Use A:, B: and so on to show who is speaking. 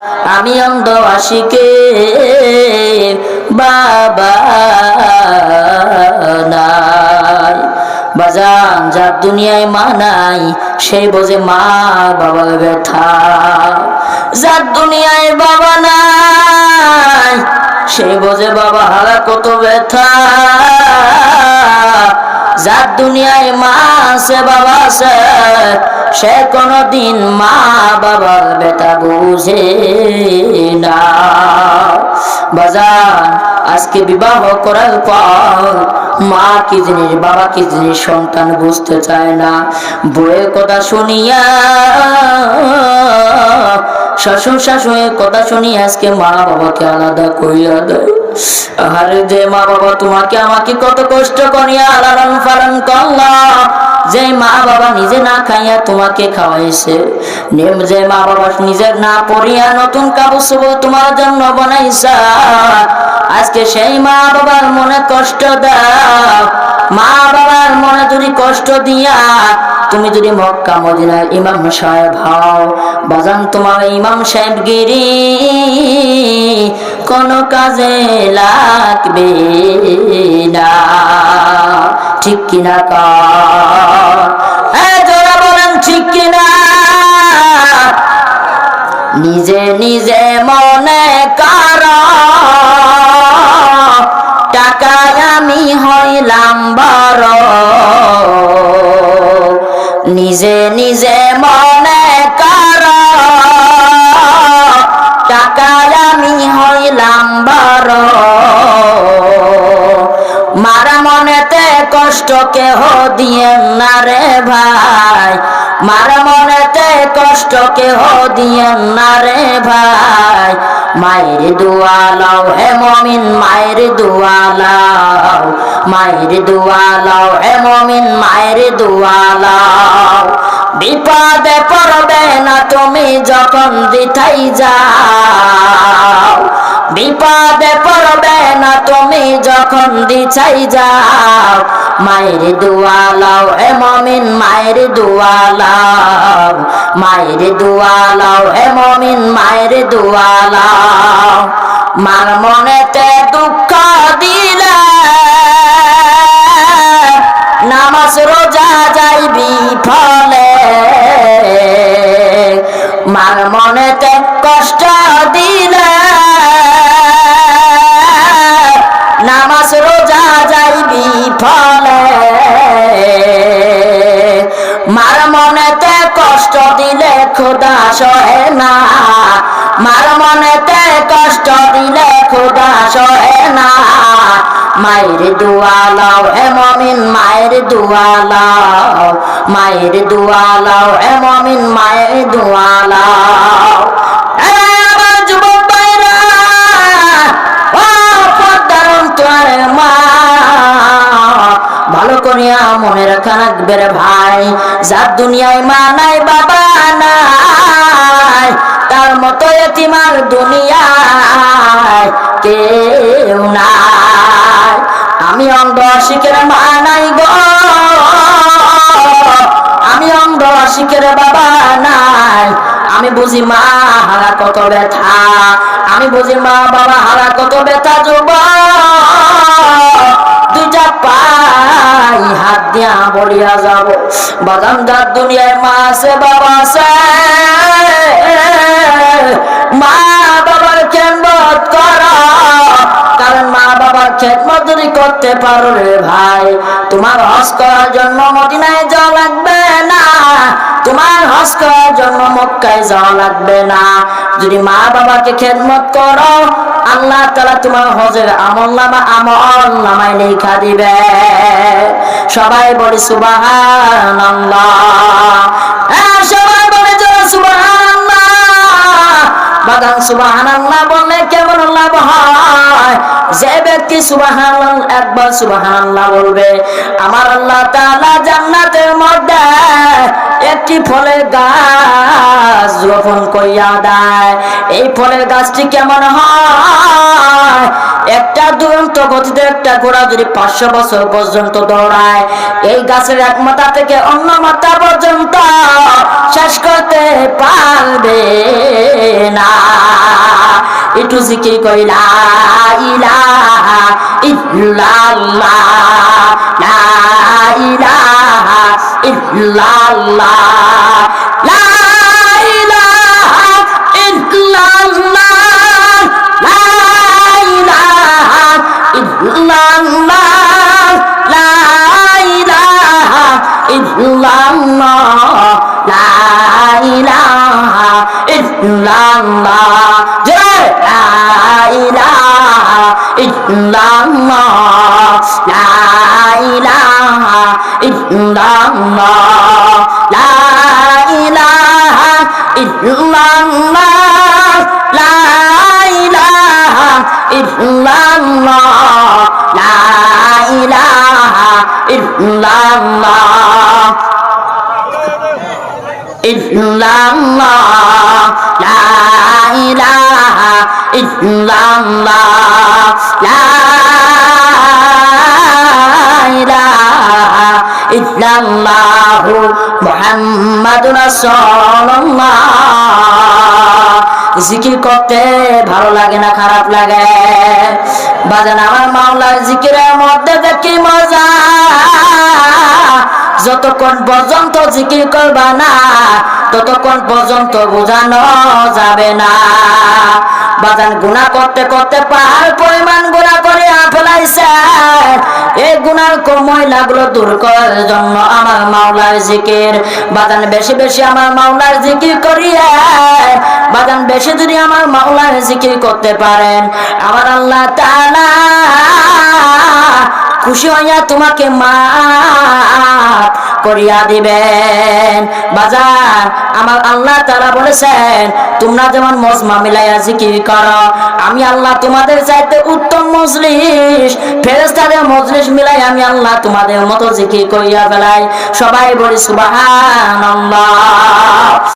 A: আমি অন্ধ আশিকের বাবা নাই। বাজান যার দুনিয়ায় মা নাই সেই বোঝে মা বাবার ব্যথা। যার দুনিয়ায় বাবা নাই সেই বোঝে বাবা হারা কত ব্যথা। যার দুনিয়ায় মা আছে বাবা আছে সে কোনদিন মা বাবার ব্যথা বুঝে না। বাজান আজকে বিবাহ করার পর মা কি জিনিস বাবা কি জিনিস সন্তান বুঝতে চায় না। বউয়ের কথা শুনিয়া শ্বশুর শাশুড়ির কথা শুনি আজকে মা বাবাকে আলাদা করিয়া দেয়। আরে যে মা বাবা তোমাকে আমাকে কত কষ্ট করিয়া লালন পালন করলো, যে মা বাবা নিজে না খাইয়া তোমাকে খাওয়াইছে, যে মা বাবা নিজে না পড়িয়া নতুন কাপড় চোপড় তোমার জন্য বানাইছে, আজকে সেই মা বাবার মনে কষ্ট দাও। মা বাবার মনে যদি কষ্ট দিয়া তুমি যদি মক্কা মদিনার ইমাম সাহেব হও, বাজান তোমার ইমাম সাহেব গিরি কোন কাজে লাগবে না। ঠিক কিনা জোরা বলেন ঠিক কিনা? নিজে নিজে মনে কর টাকায় আমি হইলাম বড়। নিজে নিজে মনে কর টাকায় আমি হইলাম বড়। মারা মনেতে কষ্ট কেহ দিয়েন না রে ভাই, মারা মনেতে কষ্ট কেহ দিয়েন না রে ভাই। মায়ের দোয়া লাও হে মমিন মায়ের দোয়া লাও, মায়ের দোয়া লাও হে মমিন মায়ের দোয়া লাও। বিপদে পড়বে না তুমি যখন দিথাই যাও, বিপদে পড়বে না তুমি যখন দিছাই যাও। মায়ের দোয়া লাও হে মমিন মায়ের দোয়া লাও, মায়ের দোয়া লাও হে মমিন মায়ের দোয়া লাও। মার মনেতে দুঃখ দিলে নামাজ রোজা যাইবি ফলে। মার মনেতে কষ্ট দিলে নামাজ রোজা যাইবি ফলে। মার মনেতে কষ্ট দিলে খোদা সহে না, মার মনেতে কষ্ট দিলে খোদা সহে না। মায়ের দোয়া লাও হে মমিন মায়ের দোয়া লাও, মায়ের দোয়া লাও হে মমিন মায়ের দোয়া লাও। যুবক ভাইরা ও পদ্মার তোর মা ভালো করিয়া মনে রাখা রাখবে রে ভাই। যার দুনিয়ায় মা নাই বাবা নাই তার মতো এতিমার দুনিয়ায় কেউ নাই। আমি অন্ধ আশিকের মা নাই গো, আমি অন্ধ আশিকের বাবা নাই। আমি বুঝি মা হারা কত ব্যথা, আমি বুঝি মা বাবা হারা কত ব্যথা। যুবক দুইটা পাই হাত দিয়া বলিয়া যাব বাদাম যার দুনিয়ায় মা আছে বাবা আছে, মা বাবার খেদমত করো। কারণ মা বাবার খেদমত যদি করতে পারো রে ভাই, তোমার হজ করার জন্য মদিনায় যাওয়া লাগবে না, তোমার হজ করার জন্য মক্কায় যাওয়া লাগবে না। যদি মা বাবাকে খেদমত করো আল্লাহ তাআলা তোমার হজের আমল নামায় লেখা দিবে। সবাই বলে সুবহানাল্লাহ, সবাই বলে সুবহানাল্লাহ। বাগান সুবহানাল্লাহ বললে কেমন লাভ হয়? যে ব্যক্তি সুবহানাল্লাহ একবার সুবহানাল্লাহ বলবে, আমার আল্লাহ তাআলা জান্নাতের মধ্যে একটি ফলের গাছ রোপণ করিয়া দেয়। এই ফলের গাছটি কেমন হয়? একটা দুরন্ত গতিতে একটা ঘোড়া যদি 500 বছর পর্যন্ত দৌড়ায়, এই গাছের এক মাথা থেকে অন্য মাথা পর্যন্ত শেষ করতে পারবে না। একটু জিকির করি লা ইলাহা ইল্লাল্লাহ লা ইলাহা ইল্লাল্লাহ লা ইলাহা ইল্লাল্লাহ লা ইলাহা ইল্লাল্লাহ লা ইলাহা ইল্লাল্লাহ লা ইলাহা ইল্লাল্লাহ জয় লা ইলাহা ইল্লাল্লাহ লা ইলাহা ইল্লাল্লাহ লা ইলাহা ইল্লাল্লাহ লা ইলাহা ইল্লাল্লাহ লা ইলাহা ইল্লাল্লাহ illallah la ilaha illallah la ilaha illallah muhammadur rasulullah জিকির করতে ভালো লাগে না খারাপ লাগে বাজান আমার মাওলার জিকিরের মধ্যে দেখি মজা যতক্ষণ পর্যন্ত জিকির করবা না ততক্ষণ পর্যন্ত বোঝানো যাবে না বাজান গুনাহ করতে করতে পাহাড় পরিমাণ গুনাহ করে ফেলাইছে এই গুনার ময়লাগুলো দূর করার জন্য আমার মাওলার জিকির বাজান বেশি বেশি আমার মাওলার জিকির করিয়া বাজান বেশি যদি আমার মাওলার জিকির করতে পারেন আমার আল্লাহ তাআলা খুশি হইয়া তোমাকে মাফ করিয়া দিবেন বাজার আমার আল্লাহ তাআলা বলেছেন তোমরা যেমন মজমা মিলাইয়া জিকির করো আমি আল্লাহ তোমাদের চাইতে উত্তম মজলিস ফেরেশতাদের মজলিস মিলাই আমি আল্লাহ তোমাদের মতো জিকির করিয়া ফেলাই সবাই বলি সুবহানাল্লাহ।